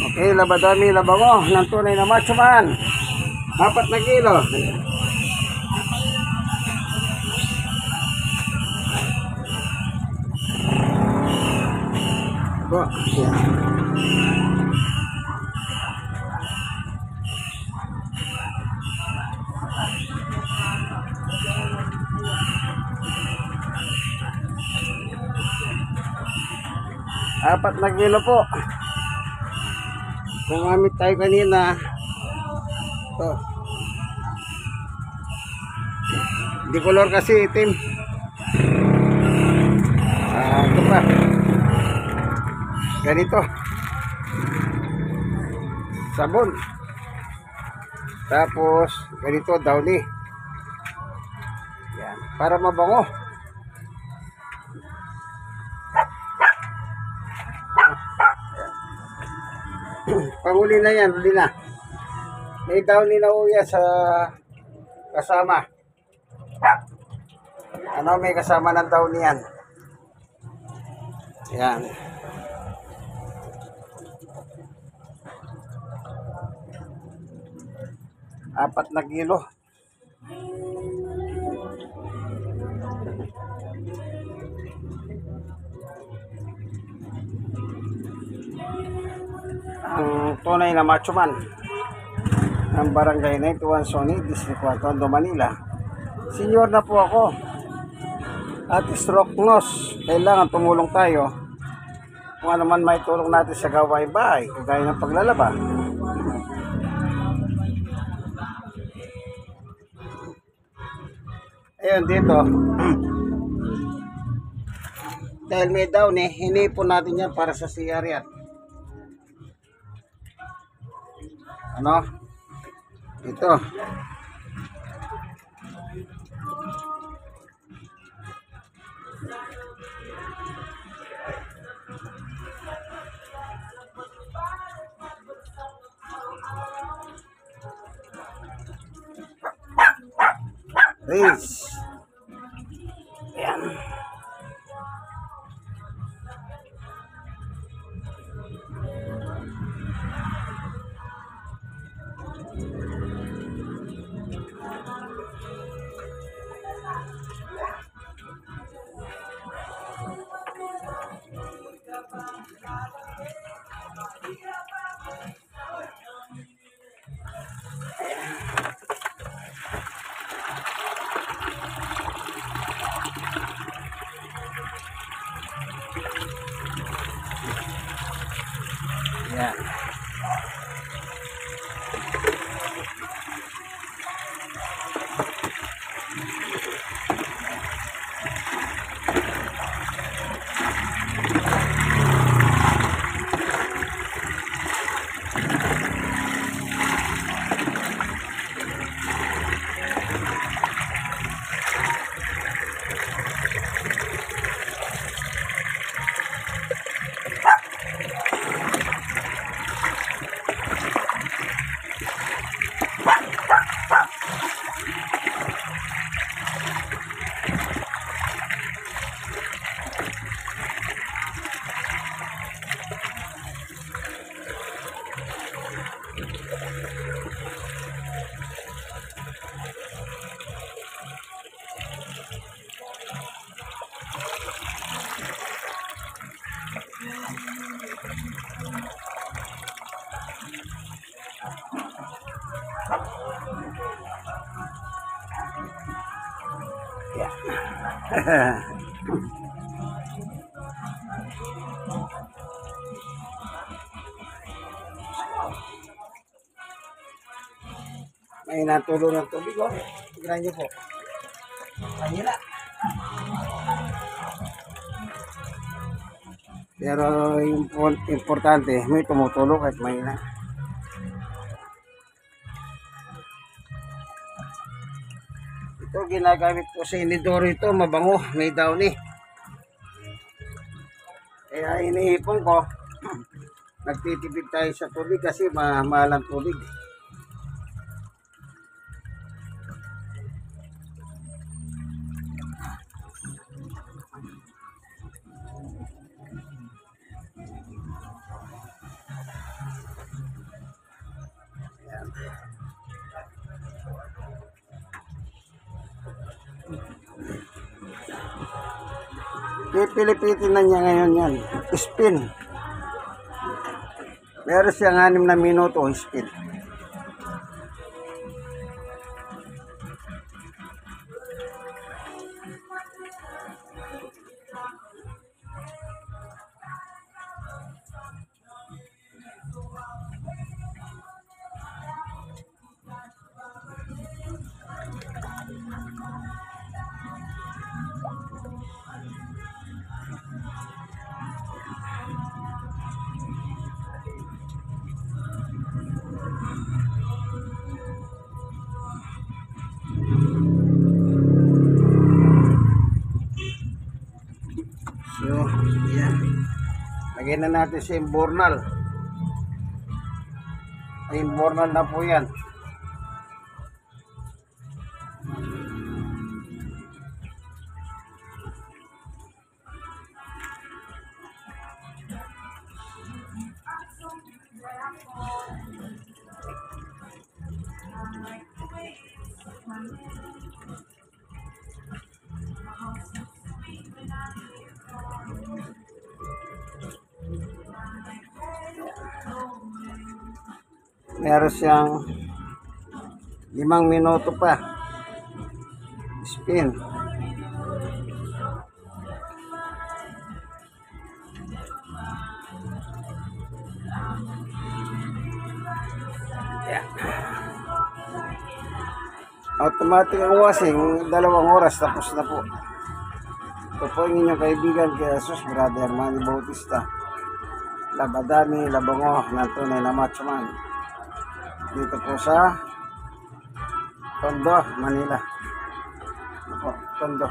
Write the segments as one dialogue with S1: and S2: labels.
S1: Okay, labadami labango ng tunay na macho man. 4 na kilo. Po, yan. Apat na kilo po. Gumamit tayo kanina. Ito. Di color kasi itim. Ito pa. Ganito. Sabon. Tapos ganito downy. Yan. Para mabango. Panguli na yan, huli na. May downy na uya sa kasama. Ano, may kasama ng downy yan. Yan. Apat na kilo. Ang tunay na macho man ng Barangay 91 Sony, District 4, Tondo, Manila. Senior na po ako at stroke nose. Kailangan tumulong tayo kung ano man may tulong natin sa gawain bahay, kagaya ng paglalaba. Ayun dito. Dahil may down hinipon natin yan para sa CR yan. Ano? Ito. Please. Ayan. Yan. May natulo ng tubig, oh. Tignan niyo po. Mahina. Pero yung importante, may tumutulo kahit mahina. Ito ginagamit ko sa inidoro ito, mabango, may downy. Kaya iniipon ko, nagtitipid tayo sa tubig kasi mahal ang tubig. Pipilipitin na niya ngayon yan. Spin. Meron siyang 6 na minuto spin. So, yan. Lagyan na natin sa imbornal. Ay, imbornal na po yan. Meron siyang 5 minuto pa spin. Yeah. Automatic ang washing, 2 oras tapos na po. Ito po ang inyong kaibigan kay Jesus, Brother Manny Bautista. Labadani, Labango, ng tunay na macho man. Dito po sa Tondo, Manila. Ito po, Tondo.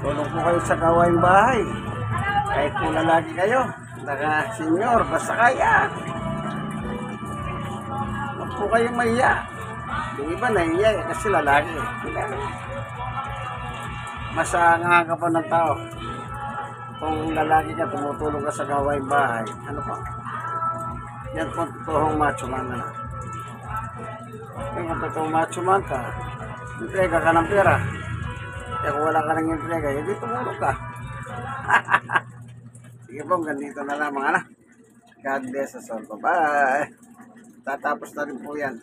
S1: Tulong po kayo sa gawaing bahay. Kahit po lalaki kayo, naka-senior, basta kaya. Huwag po kayong mahiya. Yung iba nahiya kasi lalaki. Masanga ka pa ng tao. Kung lalaki ka, tumutulong ka sa gawaing bahay. Ano po? Yan po totoong macho man na. Kung totoong macho man ka, entrega ka ng pera. Kaya kung wala ka ng entrega, hindi tumulong ka. Sige po, ganito na lang mga anak. God bless us all. Bye-bye. Tatapos na rin po yan.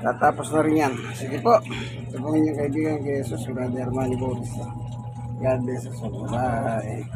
S1: Tatapos na rin yan. Sige po. Ito po inyong kaibigan kay Jesus, Brother Manny Bautista. God bless us all. Bye.